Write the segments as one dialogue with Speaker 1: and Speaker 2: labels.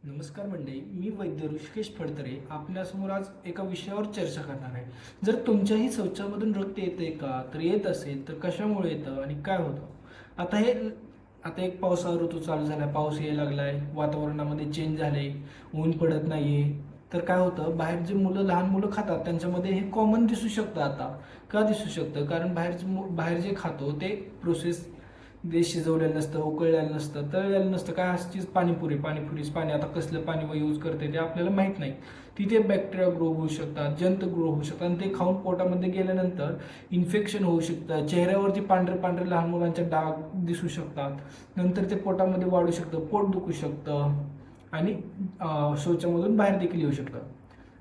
Speaker 1: नमस्कार मंडळी, मी वैद्य ऋषिकेश फडतरे आपल्यासमोर आज एका विषयावर चर्चा करणार आहे. जर तुमच्याही शौचामधून रक्त येते का, तर येत असेल तर कशामुळे येतं आणि काय होतं. आता एक पावसाळा ऋतू चालू झाला, पाऊस यायला लागलाय, वातावरणामध्ये चेंज झाले, ऊन पडत नाहीये. तर काय होतं, बाहेर जे लहान मुलं खातात त्यांच्यामध्ये हे कॉमन दिसू शकतं. आता का दिसू शकतं, कारण बाहेर जे खातो ते प्रोसेस देश शिजवलेलं नसतं, उकळलेलं नसतं, तळलेलं नसतं. काय असतीच पाणीपुरीच पाणी. आता कसलं पाणी यूज करते ते आपल्याला माहीत नाही. तिथे बॅक्टेरिया ग्रो होऊ शकतात, जंत ग्रो होऊ शकतात आणि ते खाऊन पोटामध्ये गेल्यानंतर इन्फेक्शन होऊ शकतं. चेहऱ्यावरती पांढरे पांढरे लहान मुलांचे डाग दिसू शकतात. नंतर ते पोटामध्ये वाढू शकतं, पोट दुखू शकतं आणि शौचामधून बाहेर देखील येऊ शकतं.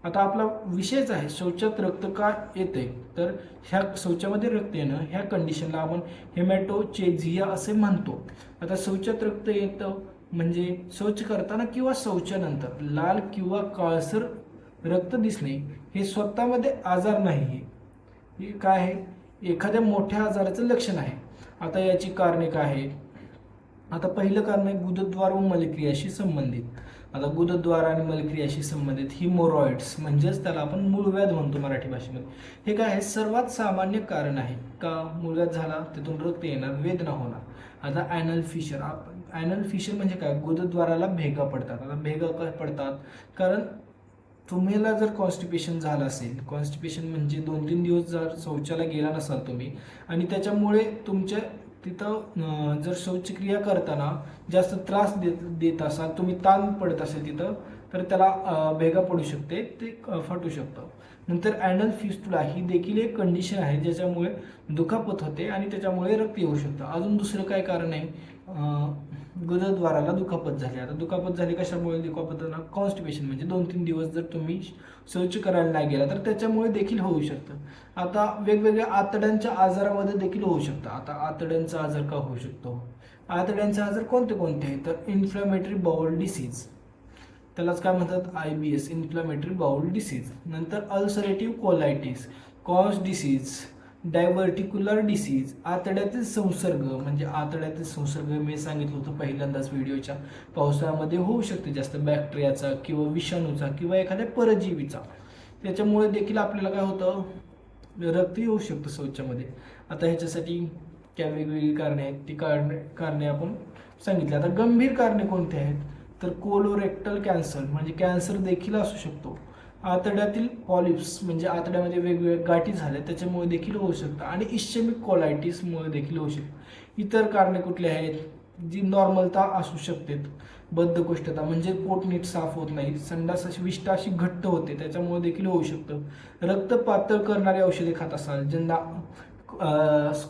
Speaker 1: आता आपला विषयच आहे शौचात रक्त का येते. तर ह्या शौचामध्ये रक्त येणं ह्या कंडिशनला आपण हेमॅटोचेझिया असे म्हणतो. आता शौचात रक्त येतं म्हणजे शौच करताना किंवा शौचानंतर लाल किंवा काळसर रक्त दिसणे हे स्वतःमध्ये आजार नाही. हे काय आहे, एखाद्या मोठ्या आजाराचं लक्षण आहे. आता याची कारणे काय आहेत. आता पहिलं कारण आहे गुदद्वार व मलक्रियाशी संबंधित. आता गुदद्वार आणि मलक्रियाशी संबंधित हिमोरॉइड्स म्हणजेच त्याला आपण मूळव्याध म्हणतो मराठी भाषेमध्ये. हे काय आहे, सर्वात सामान्य कारण आहे का मूळव्याध झाला तिथून रक्त येणार, वेदना होणार. आता ॲनल फिशर म्हणजे काय, गुदद्वाराला भेगा पडतात. आता भेगा काय पडतात, कारण तुम्हाला जर कॉन्स्टिपेशन झालं असेल, कॉन्स्टिपेशन म्हणजे 2-3 दिवस जर शौचाला गेला नसाल तुम्ही आणि त्याच्यामुळे तुमच्या तिथं जर शौचक्रिया करताना जास्त त्रास देत असाल, तुम्ही ताण पडत असेल तिथं, तर त्याला भेगा पडू शकते, ते फाटू शकतं. नंतर ॲनल फिस्टुला ही देखील एक कंडिशन आहे ज्याच्यामुळे दुखापत होते आणि त्याच्यामुळे रक्त येऊ शकतं. अजून दुसरं काय कारण आहे, गुदद्वाराला दुखापत झाली. आता दुखापत झाली कशामुळे, दुखापत कॉन्स्टिपेशन म्हणजे 2-3 दिवस जर तुम्ही शौच करायला नाही गेला तर त्याच्यामुळे देखील होऊ शकतं. आता वेगवेगळ्या आतड्यांच्या आजारामध्ये देखील होऊ शकतं. आता आतड्यांचा आजार का होऊ शकतो, आतड्यांचे आजार कोणते कोणते आहेत, तर इन्फ्लॅमेटरी बाउल डिसीज, त्यालाच काय म्हणतात IBS, इन्फ्लॅमेटरी बाउल डिसीज. नंतर ulcerative colitis, Crohn's disease, diverticular disease, आतड्यातील संसर्ग म्हणजे आतड्यातील संसर्ग मी सांगितलं होतं पहिल्यांदाच व्हिडिओच्या. पावसाळ्यामध्ये होऊ शकते जास्त बॅक्टेरियाचा किंवा विषाणूचा किंवा एखाद्या परजीवीचा. त्याच्यामुळे देखील आपल्याला काय होतं, रक्त येऊ शकतं शौचामध्ये. आता ह्याच्यासाठी काय वेगवेगळी कारणे आहेत, ती कारणे आपण सांगितली. आता गंभीर कारणे कोणती आहेत, तर कोलोरेक्टल कॅन्सर म्हणजे कॅन्सर देखील असू शकतो. आतड्यातील पॉलिप्स म्हणजे आतड्यामध्ये वेगवेगळ्या गाठी झाल्या त्याच्यामुळे देखील होऊ शकतं आणि इश्चेमिक कोलायटिसमुळे देखील होऊ शकतं. इतर कारणे कुठली आहेत, जी नॉर्मलता असू शकते. बद्धकोष्ठता म्हणजे पोट नीट साफ होत नाही, संडास अशी विष्ठा अशी घट्ट होते त्याच्यामुळे देखील होऊ शकतं. रक्त पातळ करणारी औषधे खात असाल, ज्यांना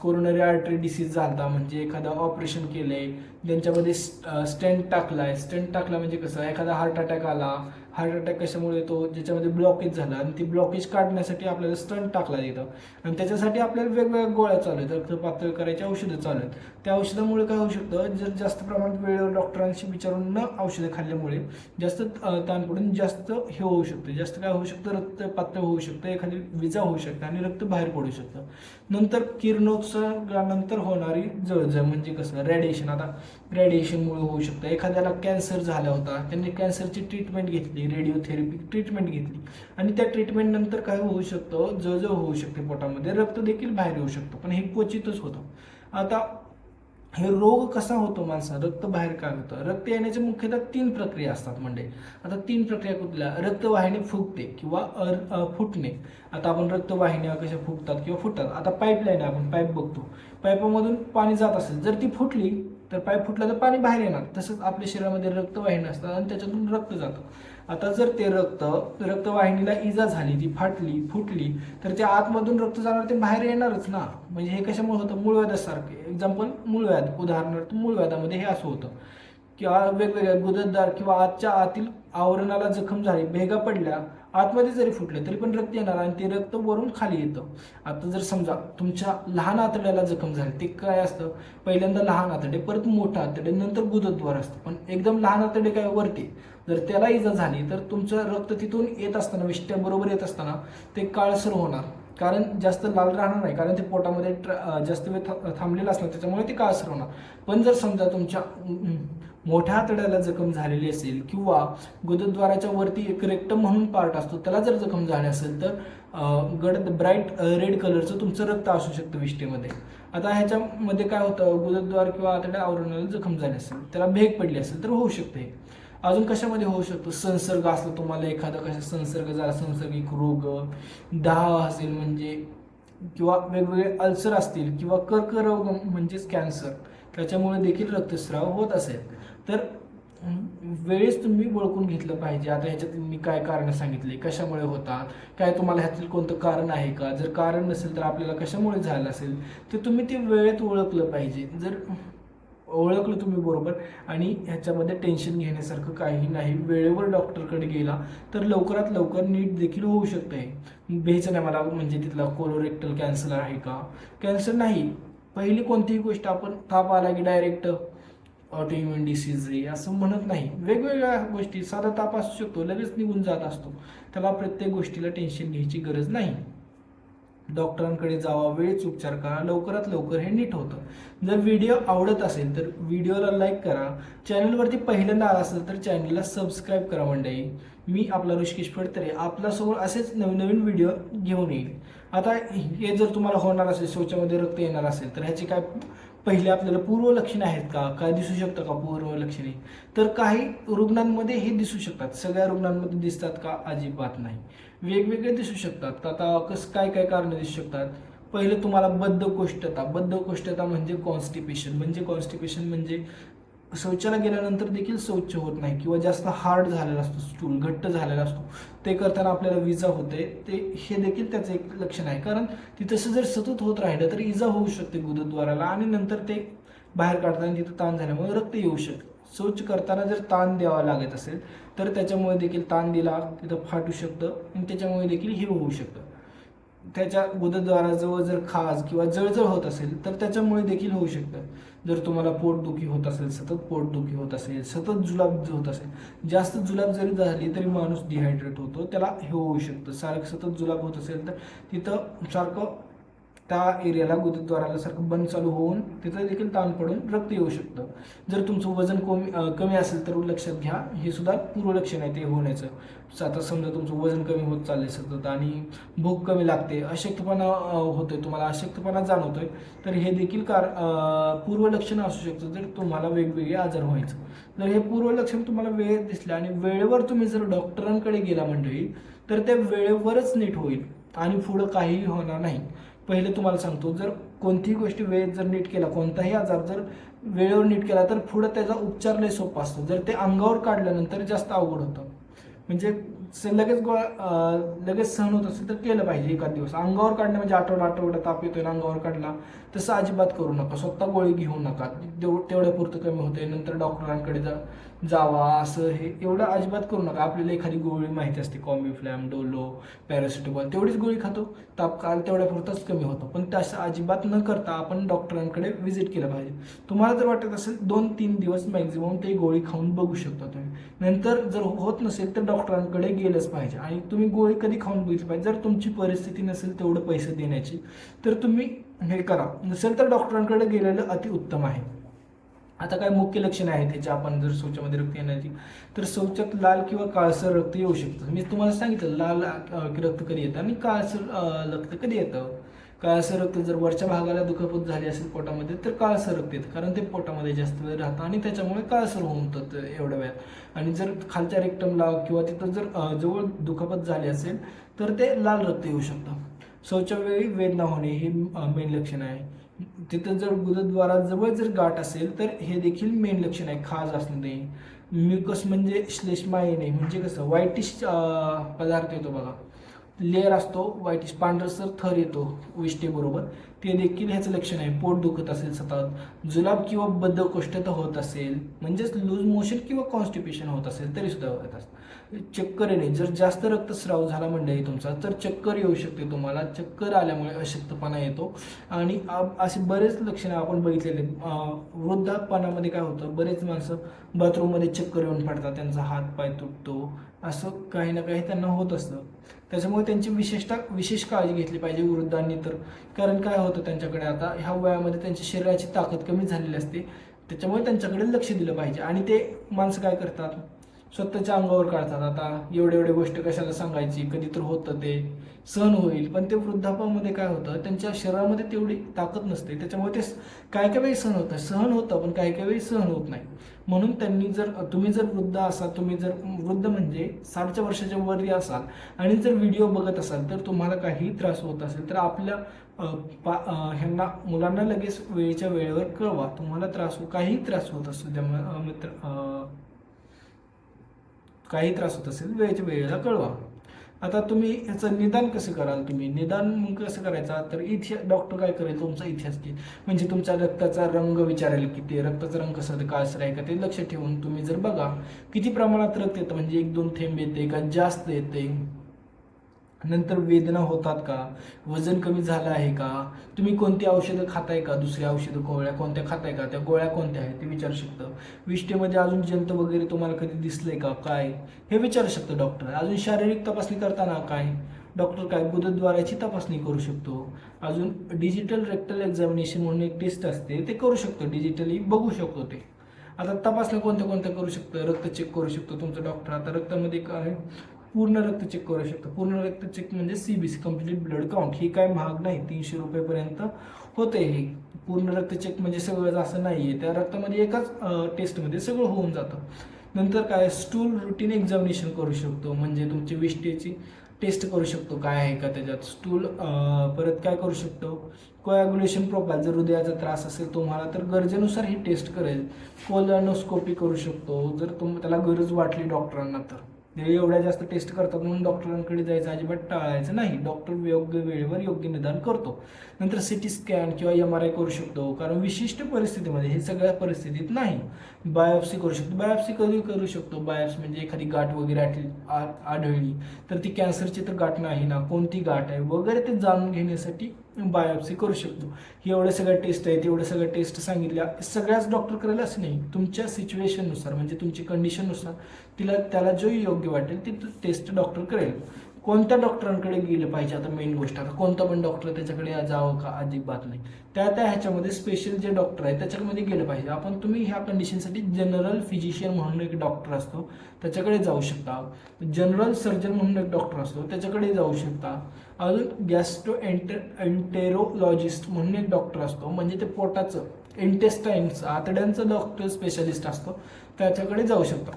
Speaker 1: कोरोनरी आर्टरी डिसीज झाला म्हणजे एखादं ऑपरेशन केलंय, ज्यांच्यामध्ये स्टेंट टाकला म्हणजे कसं, एखादा हार्ट अटॅक आला, हार्ट अटॅक कशामुळे येतो, ज्याच्यामध्ये ब्लॉकेज झाला आणि ती ब्लॉकेज काढण्यासाठी आपल्याला स्टंट टाकला येतं आणि त्याच्यासाठी आपल्याला वेगवेगळ्या गोळ्या चालू आहेत, रक्त पातळ करायची औषधं चालू आहेत. त्या औषधामुळे काय होऊ शकतं, जर जास्त प्रमाणात वेळेवर डॉक्टरांशी विचारून न औषधं खाल्ल्यामुळे जास्त ताण पडून जास्त हे होऊ शकतं, जास्त काय होऊ शकतं, रक्त पातळ होऊ शकतं, एखादी विजा होऊ शकते आणि रक्त बाहेर पडू शकतं. नंतर किरणोत्सर्गानंतर होणारी जळजळ म्हणजे कसं, रेडिएशन. आता रेडिएशनमुळे होऊ शकतं. एखाद्याला कॅन्सर झाला होता, त्यांनी कॅन्सरची ट्रीटमेंट घेतली, रेडिओथेरपी ट्रीटमेंट घेतली आणि त्या ट्रीटमेंट नंतर काय होऊ शकतं, जळजळ होऊ शकते पोटामध्ये, रक्त देखील बाहेर येऊ शकतं, पण हे क्वचितच होतं. आता हे रोग कसा होतो माणसाला, रक्त बाहेर काय होतं, रक्त येण्याच्या मुख्यतः 3 प्रक्रिया असतात म्हणजे. आता 3 प्रक्रिया कुठल्या, रक्तवाहिनी फुगते किंवा फुटणे. आता आपण रक्तवाहिन्या कशा फुगतात किंवा फुटतात. आता पाईपलाईन आपण पाईप बघतो, पाईपामधून पाणी जात असेल, जर ती फुटली तर पाईप फुटला तर पाणी बाहेर येणार. तसंच आपल्या शरीरामध्ये रक्तवाहिन्या असतात आणि त्याच्यातून रक्त जातं. आता जर ते रक्तवाहिनीला इजा झाली, ती फुटली तर त्या आतमधून रक्त जाणार, ते बाहेर येणारच ना. म्हणजे हे कशामुळे होतं, मूळव्याधासारखे. एक्झाम्पल मूळव्याध, उदाहरणार्थ मूळव्याधामध्ये हे असं होतं किंवा वेगवेगळ्या गुदद्वार किंवा आतच्या आतील आवरणाला जखम झाली, भेगा पडल्या, आतमध्ये जरी फुटले तरी पण रक्त येणार आणि ते रक्त वरून खाली येतं. आता जर समजा तुमच्या लहान आतड्याला जखम झाली, ते काय असतं, पहिल्यांदा लहान आतडे, परत मोठं आतडे, नंतर गुदद्वार असतं. पण एकदम लहान आतडे काय वरती, जर त्याला इजा झाली तर तुमचं रक्त तिथून येत असताना, विष्ट्याबरोबर येत असताना ते काळसर होणार कारण जास्त लाल राहणार नाही, कारण ते पोटामध्ये जास्त वेळ थांबलेलं असणार, त्याच्यामुळे ते काळसर होणार. पण जर समजा तुमच्या मोठ्या आतड्याला जखम झालेली असेल किंवा गुदद्वाराच्या वरती एक रेक्टम म्हणून पार्ट असतो त्याला जर जखम झाली असेल तर ब्राईट रेड कलरचं तुमचं रक्त असू शकतं विष्ठेमध्ये. आता ह्याच्यामध्ये काय होतं, गुदद्वार किंवा आतड्या आवरणाला जखम झाली असेल, त्याला भेग पडली असेल तर होऊ शकते. अजून कशामध्ये होऊ शकतो, संसर्ग असला तुम्हाला एखादा कशा संसर्ग झाला, संसर्गिक रोग, दाह असेल म्हणजे, किंवा वेगवेगळे अल्सर असतील किंवा कर्करोग म्हणजेच कॅन्सर, त्याच्यामुळे देखील रक्तस्राव होत असेल तर वेळेस तुम्ही ओळखून घेतलं पाहिजे. आता ह्याच्यात मी काय कारण सांगितले, कशामुळे होतात, काय तुम्हाला ह्यातील कोणतं कारण आहे का, जर कारण नसेल तर आपल्याला कशामुळे झालं असेल तर तुम्ही ते वेळेत ओळखलं पाहिजे. जर ओळखलं तुम्ही बरोबर आणि ह्याच्यामध्ये टेन्शन घेण्यासारखं काही नाही, वेळेवर डॉक्टरकडे गेला तर लवकरात लवकर नीट देखील होऊ शकते. भेच नाही मला म्हणजे तिथला कोलोरेक्टल कॅन्सर आहे का, कॅन्सर नाही. पहिली कोणतीही गोष्ट आपण ताप आला की डायरेक्ट ऑटोइम्युन डिसीज आहे असं म्हणत नाही. वेगवेगळ्या गोष्टी, साधा ताप असू शकतो लगेच निघून जात असतो, त्याला प्रत्येक गोष्टीला टेन्शन घ्यायची गरज नाही. डॉक्टरांकडे जावा, वेळेच उपचार करा, लवकरात लवकर हे नीट होतं. जर व्हिडिओ आवडत असेल तर व्हिडिओला लाईक करा, चॅनलवरती पहिल्यांदा आला असेल तर चॅनलला सबस्क्राईब करा. मंडळी, मी आपला ऋषिकेश फडतरे आपल्यासमोर असेच नवीन नवीन व्हिडिओ घेऊन येईल. आता हे जर तुम्हाला होणार असेल, शौचामध्ये रक्त येणार असेल तर ह्याचे काय पहिले आपल्याला पूर्व लक्षणे आहेत का, काय दिसू शकतं का पूर्व लक्षणे, तर काही रुग्णांमध्ये हे दिसू शकतात. सगळ्या रुग्णांमध्ये दिसतात का, अजिबात नाही, वेगवेगळे दिसू शकतात. आता कसं काय काय कारण दिसू शकतात. पहिले तुम्हाला बद्धकोष्ठता म्हणजे कॉन्स्टिपेशन म्हणजे शौचाला गेल्यानंतर देखील शौच होत नाही किंवा जास्त हार्ड झालेला असतो, स्टूल घट्ट झालेला असतो, ते करताना आपल्याला इजा होते, ते हे देखील त्याचं एक लक्षण आहे. कारण ती तसं जर सतत होत राहिलं तर इजा होऊ शकते गुदद्वाराला आणि नंतर ते बाहेर काढताना तिथं ताण झाल्यामुळे रक्त येऊ शकतं. शौच करताना जर ताण द्यावा लागत असेल तर त्याच्यामुळे देखील ताण दिला तिथं फाटू शकतं आणि त्याच्यामुळे देखील हे होऊ शकतं. त्याच्या गुदद्वाराजवळ जर खाज किंवा जळजळ होत असेल तर त्याच्यामुळे देखील होऊ शकतं. जर तुम्हाला पोटदुखी होत असेल, सतत पोटदुखी होत असेल, सतत जुलाब होत असेल, जास्त जुलाब जरी झाली तरी माणूस डिहायड्रेट होतो, त्याला हे होऊ शकतं. सतत जुलाब होत असेल तर तिथं सारखं त्या एरियाला गुदद्वाराला सारखं बंद चालू होऊन तिथं देखील ताण पडून रक्त येऊ शकतं. जर तुमचं वजन कमी असेल तर लक्षात घ्या, हे सुद्धा पूर्व लक्षण आहे ते होण्याचं. आता समजा तुमचं वजन कमी होत चाललंय सतत आणि भूक कमी लागते, अशक्तपणा होतोय, तुम्हाला अशक्तपणा जाणवतोय, तर हे देखील पूर्व लक्षण असू शकतं जर तुम्हाला वेगवेगळे आजार व्हायचं. जर हे पूर्व लक्षण तुम्हाला वेळेत दिसले आणि वेळेवर तुम्ही जर डॉक्टरांकडे गेला मंडळी तर ते वेळेवरच नीट होईल आणि पुढं काहीही होणार नाही. पहिले तुम्हाला सांगतो, जर कोणतीही गोष्टी वेळेत जर नीट केला, कोणताही आजार जर वेळेवर नीट केला तर पुढं त्याचा उपचार लय सोपा असतो. जर ते अंगावर काढल्यानंतर जास्त अवघड होतं. म्हणजे लगेच सहन होत असेल तर केलं पाहिजे. एखाद दिवस अंगावर काढणं म्हणजे आठवडा ताप येतोय ना अंगावर काढला, तसं अजिबात करू नका. स्वतः गोळी घेऊ नका, तेवढ्या पुरतं कमी होते, नंतर डॉक्टरांकडे जावा, असं हे एवढं अजिबात करू नका. आपल्याला एखादी गोळी माहिती असते, कॉम्बिफ्लॅम, डोलो, पॅरासिटामॉल, तेवढीच गोळी खातो, ताप काल तेवढ्या पुरताच कमी होतो. पण तसं अजिबात न करता आपण डॉक्टरांकडे व्हिजिट केलं पाहिजे. तुम्हाला जर वाटत असेल 2-3 दिवस मॅक्झिमम ते गोळी खाऊन बघू शकता तुम्ही. नंतर जर होत नसेल तर डॉक्टरांकडे गेलंच पाहिजे आणि तुम्ही गोळी कधी खाऊन बघितली पाहिजे. जर तुमची परिस्थिती नसेल तेवढं पैसे देण्याची तर तुम्ही हे करा, नसेल तर डॉक्टरांकडे गेलेलं अतिउत्तम आहे. आता काय मुख्य लक्षणं आहेत त्याची, आपण जर शौचामध्ये रक्त येण्याची, तर शौचात लाल किंवा काळसर रक्त येऊ शकतं. मी तुम्हाला सांगितलं लाल रक्त कधी येतं आणि काळसर रक्त कधी येतं. काळसर रक्त जर वरच्या भागाला दुखापत झाली असेल पोटामध्ये तर काळसर रक्त येतं, कारण ते पोटामध्ये जास्त वेळ राहतं आणि त्याच्यामुळे काळसर होऊन होतं एवढ्या वेळात. आणि जर खालच्या रेक्टमला किंवा तिथं जर जवळ दुखापत झाली असेल तर ते लाल रक्त येऊ शकतं. शौचावेळी वेदना होणे हे मेन लक्षण आहे. तिथं जर गुदद्वाराजवळ जर गाठ असेल तर हे देखील मेन लक्षण आहे. खाज असणे, म्युकस म्हणजे श्लेष्मा येणे, म्हणजे कसं व्हाईटिश पदार्थ येतो बघा, लेअर असतो व्हाईटिश, पांढरसर थर येतो विष्ठेबरोबर, ते देखील ह्याचं लक्षण आहे. पोट दुखत असेल सतत, जुलाब किंवा बद्धकोष्ठता होत असेल, म्हणजेच लूज मोशन किंवा कॉन्स्टिपेशन होत असेल तरी सुद्धा होत असतं. चक्कर येणे, जर जास्त रक्तस्राव झाला मंडळी तुमचा तर चक्कर येऊ शकते तुम्हाला. चक्कर आल्यामुळे अशक्तपणा येतो आणि असे बरेच लक्षणं आपण बघितलेले. वृद्धापणामध्ये काय होतं, बरेच माणसं बाथरूममध्ये चक्कर येऊन पडतात, त्यांचा हात पाय तुटतो, असं काही ना काही त्यांना होत असतं. त्याच्यामुळे त्यांची विशेष काळजी घेतली पाहिजे वृद्धांनी तर. कारण काय होतं त्यांच्याकडे आता ह्या वयामध्ये त्यांच्या शरीराची ताकद कमी झालेली असते, त्याच्यामुळे त्यांच्याकडे लक्ष दिलं पाहिजे. आणि ते माणसं काय करतात, स्वतःच्या अंगावर काढतात. आता एवढे गोष्ट कशाला सांगायची, कधी तर होतं ते सहन होईल, पण ते वृद्धापणामध्ये काय होतं, त्यांच्या शरीरामध्ये तेवढी ताकद नसते, त्याच्यामुळे ते काय काय वेळी सहन होतं पण काही वेळी सहन होत नाही. म्हणून तुम्ही जर वृद्ध असाल, तुम्ही जर वृद्ध म्हणजे 60च्या वर्षाच्या वरती असाल आणि जर व्हिडिओ बघत असाल तर तुम्हाला काही त्रास होत असेल तर आपल्या ह्यांना मुलांना लगेच वेळेच्या वेळेवर कळवा. तुम्हाला काही त्रास होत असेल काही त्रास होत असेल वेळेच्या वेळेला कळवा. आता तुम्ही ह्याचं निदान कसं कराल, तुम्ही निदान मग कसं करायचा तर डॉक्टर काय करेल, तुमचा इतिहास की म्हणजे तुमचा रक्ताचा रंग विचारेल, की ते रक्ताचा रंग कसा काळसर आहे का ते लक्ष ठेवून तुम्ही जर बघा किती प्रमाणात रक्त येतं, म्हणजे 1-2 थेंब येते का जास्त येते, नंतर वेदना होतात का, वजन कमी झालं आहे का, तुम्ही कोणती औषधं खाताय का, दुसरी औषधं गोळ्या कोणत्या खाताय का, त्या गोळ्या कोणत्या आहेत ते विचारू शकतं. विष्ठेमध्ये अजून जंत वगैरे तुम्हाला कधी दिसलंय का काय हे विचारू शकतं डॉक्टर. अजून शारीरिक तपासणी करताना काय डॉक्टर काय गुदद्वाराची तपासणी करू शकतो. अजून डिजिटल रेक्टल एक्झामिनेशन म्हणून एक टेस्ट असते ते करू शकतो, डिजिटली बघू शकतो ते. आता तपासण्या कोणत्या करू शकतं, रक्त चेक करू शकतो तुमचं डॉक्टर. आता रक्तामध्ये काय पूर्ण रक्त चेक करू शकतो. पूर्ण रक्त चेक म्हणजे CBC कम्प्लीट ब्लड काउंट. ही काय महाग नाही, 300 रुपयेपर्यंत होते हे. पूर्ण रक्त चेक म्हणजे सगळंच असं नाही आहे, त्या रक्तामध्ये एकाच टेस्टमध्ये सगळं होऊन जातं. नंतर काय स्टूल रुटीन एक्झामिनेशन करू शकतो, म्हणजे तुमची विष्ठेची टेस्ट करू शकतो काय आहे का त्याच्यात स्टूल. परत काय करू शकतो, कोॲग्युलेशन प्रोफाईल, जर हृदयाचा त्रास असेल तुम्हाला तर गरजेनुसार ही टेस्ट करेल. कोलॉनोस्कोपी करू शकतो जर त्याला गरज वाटली डॉक्टरांना तर. ते एवढ्या जास्त टेस्ट करतात म्हणून डॉक्टरांकडे जायचं अजिबात टाळायचं नाही. डॉक्टर योग्य वेळेवर योग्य निदान करतो. नंतर CT स्कॅन किंवा MRI करू शकतो, कारण विशिष्ट परिस्थितीमध्ये, हे सगळ्या परिस्थितीत नाही. बायोप्सी करू शकतो. बायोप्सी कधी करू शकतो, बायोप्सी म्हणजे एखादी गाठ वगैरे आढळली तर ती कॅन्सरची तर गाठ नाही ना, कोणती गाठ आहे वगैरे ते जाणून घेण्यासाठी बायोप्सी करू शकतो. ही एवढ्या सगळ्या टेस्ट आहेत, एवढ्या सगळ्या टेस्ट सांगितल्या सगळ्याच डॉक्टर करायला असं नाही. तुमच्या सिच्युएशननुसार म्हणजे तुमची कंडिशननुसार त्याला जो योग्य वाटेल ती टेस्ट डॉक्टर करेल. कोणत्या डॉक्टरांकडे गेलं पाहिजे, आता मेन गोष्ट, आता कोणता पण डॉक्टर त्याच्याकडे जावं का अजिबात नाही. त्या ह्याच्यामध्ये स्पेशल जे डॉक्टर आहे त्याच्यामध्ये गेलं पाहिजे. तुम्ही ह्या कंडिशनसाठी जनरल फिजिशियन म्हणून एक डॉक्टर असतो त्याच्याकडे जाऊ शकता. जनरल सर्जन म्हणून एक डॉक्टर असतो त्याच्याकडे जाऊ शकता. अजून गॅस्ट्रोएंटेरोलॉजिस्ट म्हणून एक डॉक्टर असतो, म्हणजे ते पोटाचं इंटेस्टाईन्स आतड्यांचं डॉक्टर स्पेशालिस्ट असतो, त्याच्याकडे जाऊ शकता.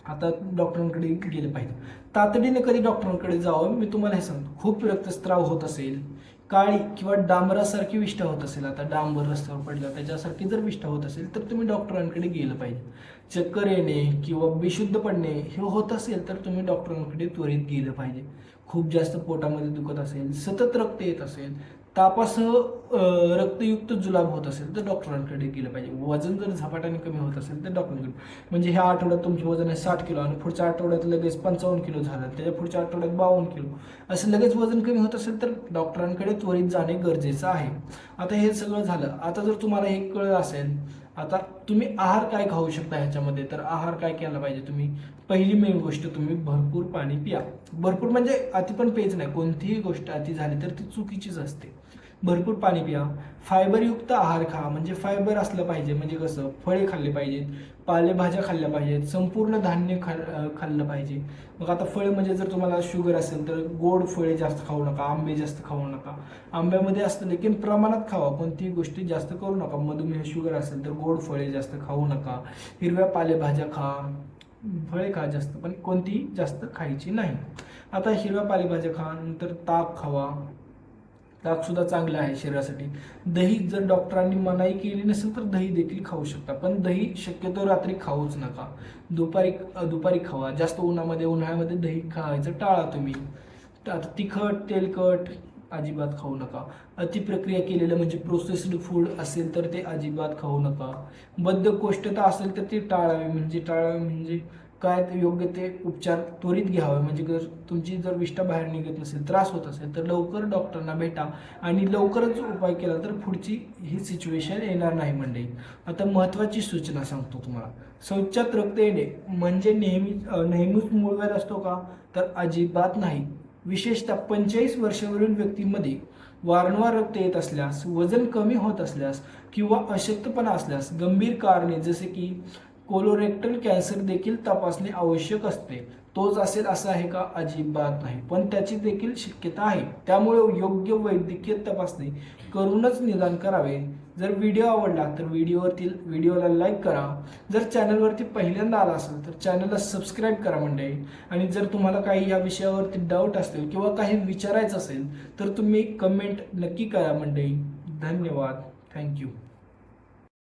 Speaker 1: आता डॉक्टरांकडे गेले पाहिजे. तातडीने कधी डॉक्टरांकडे जावं, मी तुम्हाला हे सांगतो. खूप रक्तस्राव होत असेल, काळी किंवा डांबरासारखी विष्ठा होत असेल, आता डांबर रस्त्यावर पडला त्याच्यासारखी जर विष्ठा होत असेल तर तुम्ही डॉक्टरांकडे गेलं पाहिजे. चक्कर येणे किंवा बेशुद्ध पडणे हे होत असेल तर तुम्ही डॉक्टरांकडे त्वरित गेलं पाहिजे. खूप जास्त पोटामध्ये दुखत असेल, सतत रक्त येत असेल, तापासह रक्तयुक्त जुलाब होत असेल तर डॉक्टरांकडे गेलं पाहिजे. वजन जर झपाट्याने कमी होत असेल तर डॉक्टरांकडे, म्हणजे ह्या आठवड्यात तुमचे वजन आहे 60 किलो आणि पुढच्या आठवड्यात लगेच 55 किलो झालं, त्याच्या पुढच्या आठवड्यात 52 किलो, असं लगेच वजन कमी होत असेल तर डॉक्टरांकडे त्वरित जाणे गरजेचं आहे. आता हे सगळं झालं. आता जर तुम्हाला हे कळलं असेल, आता तुम्ही आहार काय खाऊ शकता ह्याच्यामध्ये, तर आहार काय केला पाहिजे तुम्ही. पहिली मेन गोष्ट, तुम्ही भरपूर पाणी पिया. भरपूर म्हणजे अति पण पेज नाही, कोणतीही गोष्ट अति झाली तर ती चुकीचीच असते. भरपूर पाणी पिया. फायबरयुक्त आहार खा, म्हणजे फायबर असलं पाहिजे, म्हणजे कसं फळे खाल्ले पाहिजेत, पालेभाज्या खाल्ल्या पाहिजेत, संपूर्ण धान्य खाल्लं पाहिजे. मग आता फळे म्हणजे जर तुम्हाला शुगर असेल तर गोड फळे जास्त खाऊ नका, आंबे जास्त खाऊ नका. आंब्यामध्ये असतं लेकिन प्रमाणात खावा, कोणतीही गोष्टी जास्त करू नका. मधुमेह शुगर असेल तर गोड फळे जास्त खाऊ नका. हिरव्या पालेभाज्या खा, फळे खा जास्त, पण कोणतीही जास्त खायची नाही. आता हिरव्या पालेभाज्या खा, नंतर ताक खावा. ताकसुद्धा चांगलं आहे शरीरासाठी. दही जर डॉक्टरांनी मनाई केली नसेल तर दही देखील खाऊ शकता, पण दही शक्यतो रात्री खाऊच नका. दुपारी खावा. जास्त उन्हाळ्यामध्ये दही खायचं टाळा तुम्ही. आता तिखट, तेलकट अजिबात खाऊ नका. अतिप्रक्रिया केलेलं म्हणजे प्रोसेस्ड फूड असेल तर ते अजिबात खाऊ नका. बद्धकोष्ठता असेल तर ती टाळावी म्हणजे काय ते योग्य ते उपचार त्वरित घ्यावे. म्हणजे जर तुमची जर विष्ठा बाहेर निघत नसेल, त्रास होत असेल तर लवकर डॉक्टरांना भेटा आणि लवकरच उपाय केला तर पुढची ही सिच्युएशन येणार नाही मंडळी. आता महत्त्वाची सूचना सांगतो तुम्हाला. शौचात रक्त येणे म्हणजे नेहमीच मूळव्याध असतो का? तर अजिबात नाही. विशेषतः 45 वर्षावरील व्यक्तींमध्ये वारंवार रक्त येत असल्यास, वजन कमी होत असल्यास किंवा अशक्तपणा असल्यास गंभीर कारणे जसे की कोलोरेक्टल कॅन्सर देखील तपासणे आवश्यक असते. तोच असेल असं आहे का? अजिबात नाही, पण त्याची देखील शक्यता आहे. त्यामुळे योग्य वैद्यकीय तपासणी करूनच निदान करावे. जर व्हिडिओ आवडला तर व्हिडिओला लाईक करा. जर चॅनलवरती पहिल्यांदा आला असेल तर चॅनलला सबस्क्राईब करा मंडळी. आणि जर तुम्हाला काही या विषयावरती डाऊट असतील किंवा काही विचारायचं असेल तर तुम्ही कमेंट नक्की करा मंडळी. धन्यवाद. थँक्यू.